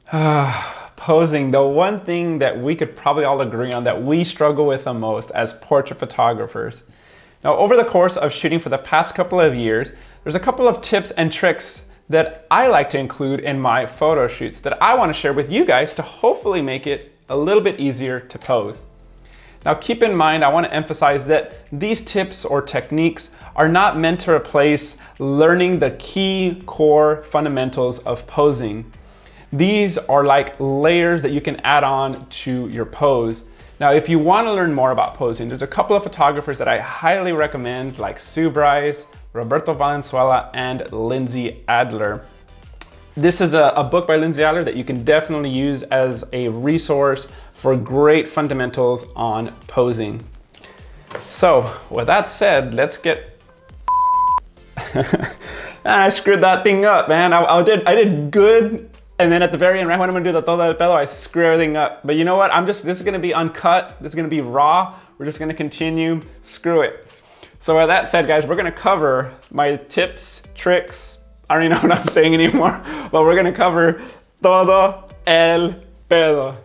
Posing, the one thing that we could probably all agree on that we struggle with the most as portrait photographers. Now, over the course of shooting for the past couple of years, there's a couple of tips and tricks that I like to include in my photo shoots that I want to share with you guys to hopefully make it a little bit easier to pose. Now, keep in mind, I want to emphasize that these tips or techniques are not meant to replace learning the key core fundamentals of posing. These are like layers that you can add on to your pose. Now, if you want to learn more about posing, there's a couple of photographers that I highly recommend, like Sue Bryce, Roberto Valenzuela, and Lindsey Adler. This is a book by Lindsey Adler that you can definitely use as a resource for great fundamentals on posing. So, with that said, let's get... I screwed that thing up, man. I did good. And then at the very end, right when I'm gonna do the todo del pelo, I screw everything up. But you know what? This is gonna be uncut. This is gonna be raw. We're just gonna continue, screw it. So with that said, guys, we're gonna cover my tips, tricks. I don't even know what I'm saying anymore, but we're gonna cover todo el pelo.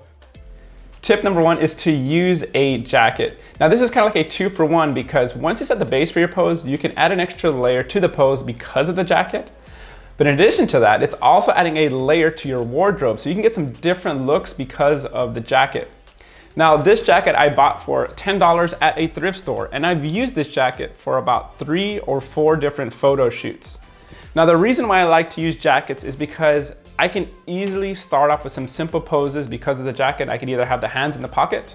Tip number one is to use a jacket. Now this is kind of like a 2-for-1 because once you set the base for your pose, you can add an extra layer to the pose because of the jacket. But in addition to that, it's also adding a layer to your wardrobe so you can get some different looks because of the jacket. Now this jacket I bought for $10 at a thrift store, and I've used this jacket for about 3 or 4 different photo shoots. Now the reason why I like to use jackets is because I can easily start off with some simple poses because of the jacket. I can either have the hands in the pocket,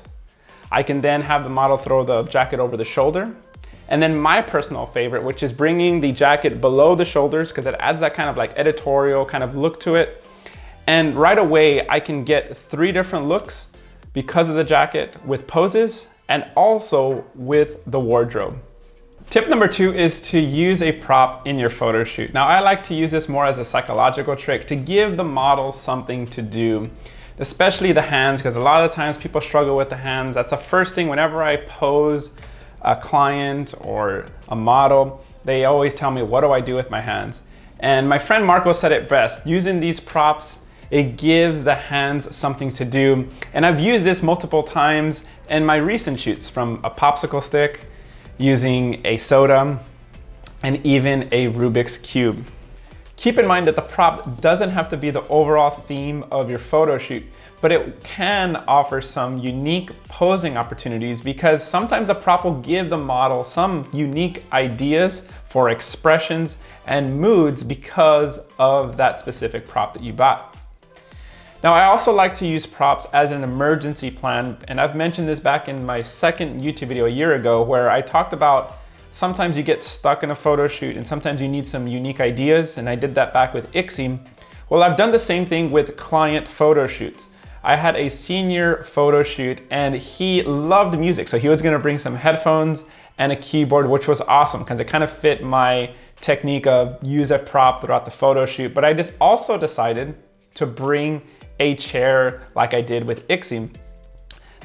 I can then have the model throw the jacket over the shoulder, and then my personal favorite, which is bringing the jacket below the shoulders because it adds that kind of like editorial kind of look to it. And right away, I can get 3 different looks because of the jacket with poses and also with the wardrobe. Tip number 2 is to use a prop in your photo shoot. Now, I like to use this more as a psychological trick to give the model something to do, especially the hands, because a lot of times people struggle with the hands. That's the first thing whenever I pose a client or a model, they always tell me, what do I do with my hands? And my friend Marco said it best, using these props, it gives the hands something to do. And I've used this multiple times in my recent shoots, from a popsicle stick, using a soda, and even a Rubik's Cube. Keep in mind that the prop doesn't have to be the overall theme of your photo shoot, but it can offer some unique posing opportunities because sometimes the prop will give the model some unique ideas for expressions and moods because of that specific prop that you bought. Now, I also like to use props as an emergency plan, and I've mentioned this back in my second YouTube video a year ago where I talked about sometimes you get stuck in a photo shoot and sometimes you need some unique ideas, and I did that back with ICSI. Well, I've done the same thing with client photo shoots. I had a senior photo shoot and he loved music, so he was gonna bring some headphones and a keyboard, which was awesome because it kind of fit my technique of use a prop throughout the photo shoot. But I just also decided to bring a chair like I did with ICSI.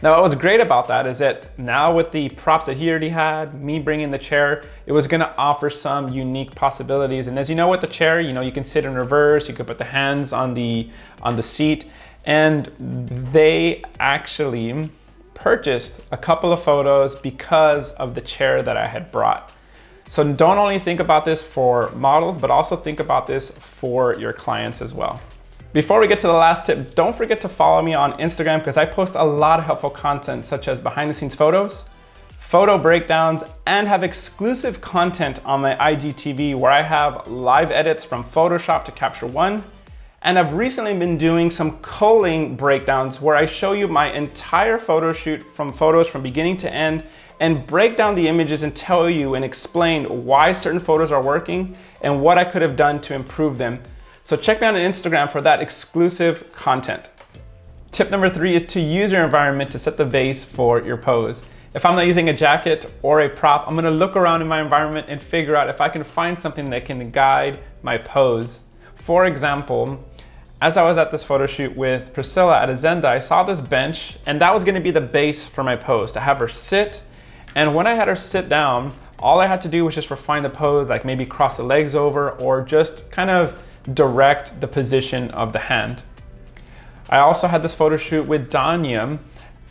Now, what was great about that is that now with the props that he already had, me bringing the chair, it was gonna offer some unique possibilities. And as you know, with the chair, you can sit in reverse, you could put the hands on the seat, and they actually purchased a couple of photos because of the chair that I had brought. So don't only think about this for models, but also think about this for your clients as well. Before we get to the last tip, don't forget to follow me on Instagram because I post a lot of helpful content such as behind the scenes photos, photo breakdowns, and have exclusive content on my IGTV where I have live edits from Photoshop to Capture One. And I've recently been doing some culling breakdowns where I show you my entire photo shoot from photos from beginning to end and break down the images and tell you and explain why certain photos are working and what I could have done to improve them. So check me out on Instagram for that exclusive content. Tip number 3 is to use your environment to set the base for your pose. If I'm not using a jacket or a prop, I'm gonna look around in my environment and figure out if I can find something that can guide my pose. For example, as I was at this photo shoot with Priscilla at Azenda, I saw this bench and that was gonna be the base for my pose, to have her sit. And when I had her sit down, all I had to do was just refine the pose, like maybe cross the legs over or just kind of direct the position of the hand. I also had this photo shoot with Danya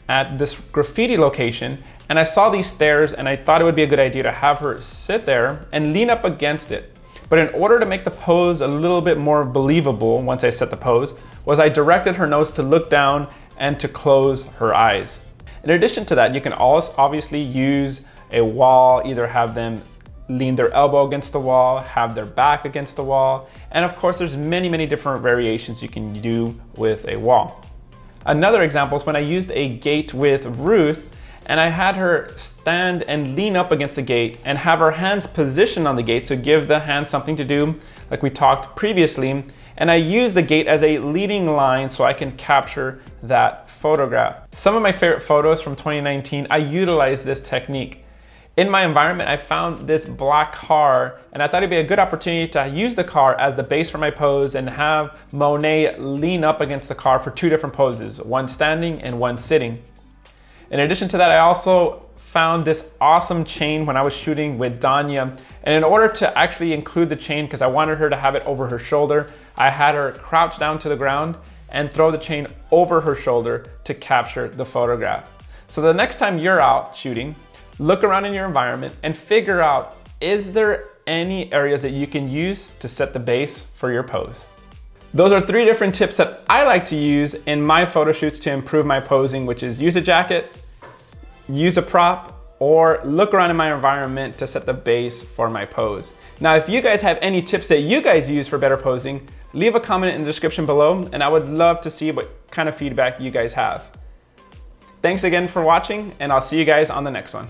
at this graffiti location, and I saw these stairs and I thought it would be a good idea to have her sit there and lean up against it. But in order to make the pose a little bit more believable once I set the pose, was I directed her nose to look down and to close her eyes. In addition to that, you can also obviously use a wall, either have them lean their elbow against the wall, have their back against the wall, and of course there's many different variations you can do with a wall. Another example is when I used a gate with Ruth, and I had her stand and lean up against the gate and have her hands positioned on the gate to give the hands something to do, like we talked previously. And I use the gate as a leading line so I can capture that photograph. Some of my favorite photos from 2019, I utilized this technique. In my environment, I found this black car, and I thought it'd be a good opportunity to use the car as the base for my pose and have Monet lean up against the car for two different poses, one standing and one sitting. In addition to that, I also found this awesome chain when I was shooting with Danya. And in order to actually include the chain, because I wanted her to have it over her shoulder, I had her crouch down to the ground and throw the chain over her shoulder to capture the photograph. So the next time you're out shooting, look around in your environment and figure out, is there any areas that you can use to set the base for your pose? Those are 3 different tips that I like to use in my photo shoots to improve my posing, which is use a jacket, use a prop, or look around in my environment to set the base for my pose. Now, if you guys have any tips that you guys use for better posing, leave a comment in the description below, and I would love to see what kind of feedback you guys have. Thanks again for watching, and I'll see you guys on the next one.